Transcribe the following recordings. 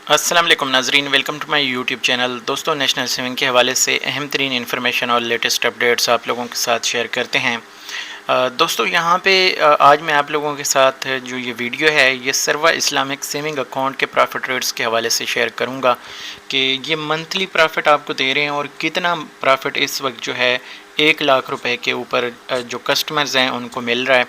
अस्सलाम वालेकुम नाजरीन, welcome to my YouTube channel. दोस्तों, नेशनल सेविंग के हवाले से अहम तरीन इन्फॉर्मेशन और लेटेस्ट अपडेट्स आप लोगों के साथ शेयर करते हैं। दोस्तों, यहाँ पे आज मैं आप लोगों के साथ जो ये वीडियो है ये सर्वा इस्लामिक सेविंग अकाउंट के प्रॉफिट रेट्स के हवाले से शेयर करूँगा कि ये मंथली प्रॉफिट आपको दे रहे हैं और कितना प्रॉफिट इस वक्त जो है 1 लाख रुपए के ऊपर जो कस्टमर्स हैं उनको मिल रहा है,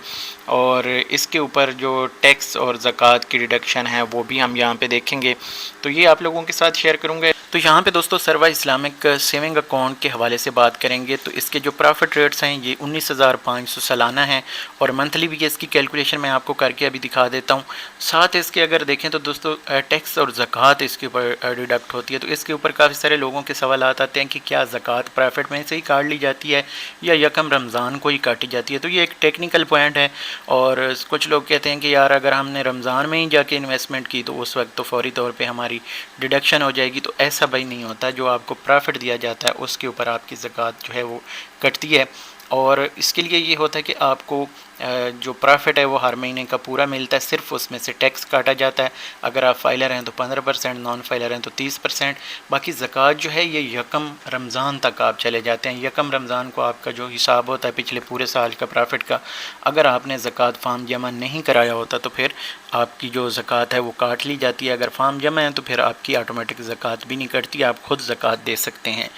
और इसके ऊपर जो टैक्स और ज़कात की डिडक्शन है वो भी हम यहाँ पे देखेंगे। तो ये आप लोगों के साथ शेयर करूँगा। तो यहाँ पे दोस्तों सर्वा इस्लामिक सेविंग अकाउंट के हवाले से बात करेंगे तो इसके जो प्रॉफिट रेट्स हैं ये 19,500 सालाना हैं, और मंथली भी इसकी कैलकुलेशन मैं आपको करके अभी दिखा देता हूँ। साथ इसके अगर देखें तो दोस्तों टैक्स और ज़कात इसके ऊपर डिडक्ट होती है। तो इसके ऊपर काफ़ी सारे लोगों के सवाल आते हैं कि क्या ज़कात प्रॉफिट में से ही काट ली जाती है या यकम रमज़ान को ही काटी जाती है। तो ये एक टेक्निकल पॉइंट है, और कुछ लोग कहते हैं कि यार अगर हमने रमज़ान में ही जाके इन्वेस्टमेंट की तो उस वक्त तो फौरी तौर पे हमारी डिडक्शन हो जाएगी। तो ऐसा भाई नहीं होता, जो आपको प्रॉफिट दिया जाता है उसके ऊपर आपकी ज़कात जो है वो कटती है। और इसके लिए ये होता है कि आपको जो प्रॉफिट है वो हर महीने का पूरा मिलता है, सिर्फ उसमें से टैक्स काटा जाता है। अगर आप फाइलर हैं तो 15%, नॉन फाइलर हैं तो 30%। बाकी ज़कात जो है ये यकम रमज़ान तक आप चले जाते हैं। यकम रमज़ान को आपका जो हिसाब होता है पिछले पूरे साल का प्रॉफिट का, अगर आपने ज़कात फार्म जमा नहीं कराया होता तो फिर आपकी जो ज़कात है वो काट ली जाती है। अगर फार्म जमा है तो फिर आपकी ऑटोमेटिक ज़कात भी नहीं कटती, आप खुद ज़कात दे सकते हैं।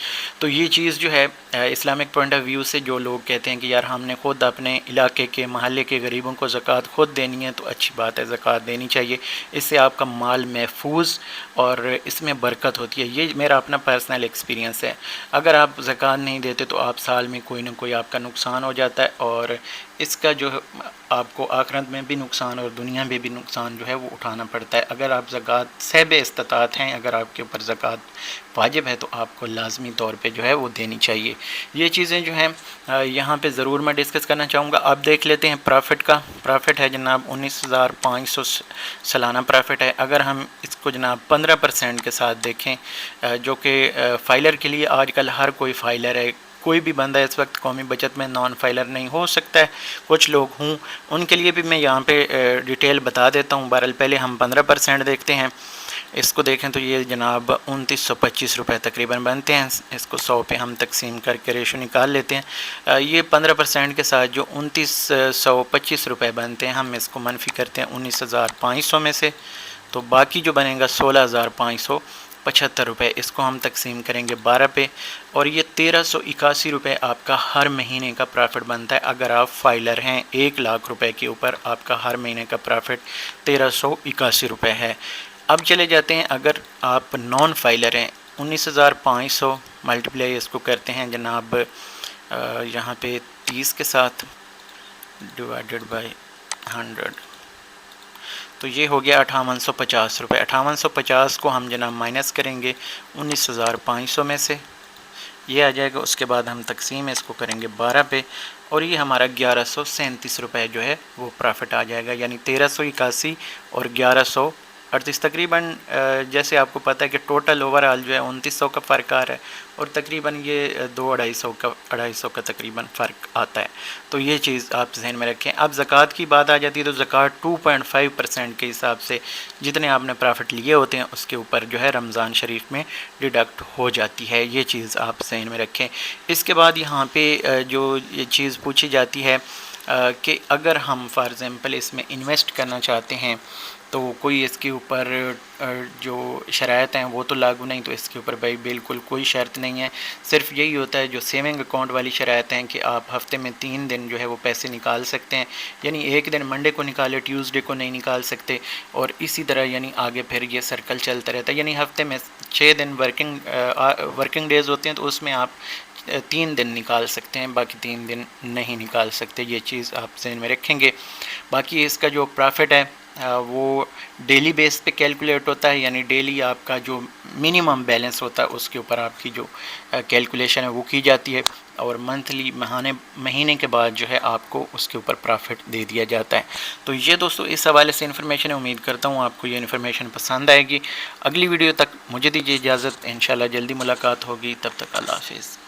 तो ये चीज़ जो है इस्लामिक पॉइंट ऑफ व्यू से, जो लोग कहते हैं कि यार हमने खुद अपने इलाके के महल्ले के गरीबों को ज़कात खुद देनी है, तो अच्छी बात है, ज़कात देनी चाहिए। इससे आपका माल महफूज और इसमें बरकत होती है। ये मेरा अपना पर्सनल एक्सपीरियंस है। अगर आप ज़कात नहीं देते तो आप साल में कोई ना कोई आपका नुकसान हो जाता है, और इसका जो आपको आखिरत में भी नुकसान और दुनिया में भी नुकसान जो है वो उठाना पड़ता है। अगर आप ज़कात सहब इस्तात हैं, अगर आपके ऊपर ज़कात वाजिब है तो आपको लाजमी तौर पे जो है वो देनी चाहिए। ये चीज़ें जो हैं यहाँ पे ज़रूर मैं डिस्कस करना चाहूँगा। अब देख लेते हैं प्रॉफिट का। प्रॉफिट है जनाब 19,500 सालाना प्रॉफिट है। अगर हम इसको जनाब 15% के साथ देखें, जो कि फाइलर के लिए आजकल हर कोई फाइलर है, कोई भी बंदा इस वक्त कौमी बचत में नॉन फाइलर नहीं हो सकता है। कुछ लोग हों उनके लिए भी मैं यहाँ पे डिटेल बता देता हूँ। बहरहाल पहले हम 15% देखते हैं। इसको देखें तो ये जनाब 2925 रुपये तकरीबन बनते हैं। इसको 100 पे हम तकसीम करके रेशो निकाल लेते हैं। ये 15% के साथ जो 2925 रुपये बनते हैं, हम इसको मनफी करते हैं 19,500 में से, तो बाकी जो बनेगा 16,575 रुपये। इसको हम तकसीम करेंगे 12 पे, और ये 1381 रुपये आपका हर महीने का प्रॉफिट बनता है। अगर आप फाइलर हैं 1 लाख रुपए के ऊपर आपका हर महीने का प्रॉफिट 1381 रुपये है। अब चले जाते हैं, अगर आप नॉन फाइलर हैं 19,500 मल्टीप्लाई इसको करते हैं जनाब यहाँ पे 30 के साथ डिवाइडेड बाई 100, तो ये हो गया 5850 रुपये। 5850 को हम जनाब माइनस करेंगे 19,500 में से, ये आ जाएगा। उसके बाद हम तकसीम इसको करेंगे 12 पे, और ये हमारा 1137 रुपये जो है वो प्रॉफिट आ जाएगा। यानी 1381 और 1138 तकरीबन, जैसे आपको पता है कि टोटल ओवरऑल जो है 2900 का फ़र्क आ रहा है, और तकरीबन ये 2-250 का तकरीबन फ़र्क आता है। तो ये चीज़ आप जहन में रखें। अब ज़कात की बात आ जाती है तो ज़कात 2.5% के हिसाब से जितने आपने प्रॉफिट लिए होते हैं उसके ऊपर जो है रमज़ान शरीफ में डिडक्ट हो जाती है। ये चीज़ आप जहन में रखें। इसके बाद यहाँ पे जो ये चीज़ पूछी जाती है कि अगर हम फॉर एग्ज़ाम्पल इसमें इन्वेस्ट करना चाहते हैं तो कोई इसके ऊपर जो शराइत हैं वो तो लागू नहीं, तो इसके ऊपर भाई बिल्कुल कोई शर्त नहीं है। सिर्फ यही होता है जो सेविंग अकाउंट वाली शराइत हैं कि आप हफ़्ते में 3 दिन जो है वो पैसे निकाल सकते हैं। यानी एक दिन मंडे को निकाले, ट्यूसडे को नहीं निकाल सकते, और इसी तरह यानी आगे फिर ये सर्कल चलता रहता है। यानी हफ़्ते में 6 दिन वर्किंग डेज़ होते हैं, तो उसमें आप 3 दिन निकाल सकते हैं, बाकी 3 दिन नहीं निकाल सकते। ये चीज़ आप ज़हन में रखेंगे। बाकी इसका जो प्रॉफिट है वो डेली बेस पे कैलकुलेट होता है, यानी डेली आपका जो मिनिमम बैलेंस होता है उसके ऊपर आपकी जो कैलकुलेशन है वो की जाती है, और मंथली महीने के बाद जो है आपको उसके ऊपर प्रॉफिट दे दिया जाता है। तो ये दोस्तों इस हवाले से इन्फॉर्मेशन है। उम्मीद करता हूँ आपको ये इन्फॉर्मेशन पसंद आएगी। अगली वीडियो तक मुझे दीजिए इजाज़त, इंशाल्लाह जल्दी मुलाकात होगी। तब तक अल्लाह हाफिज़।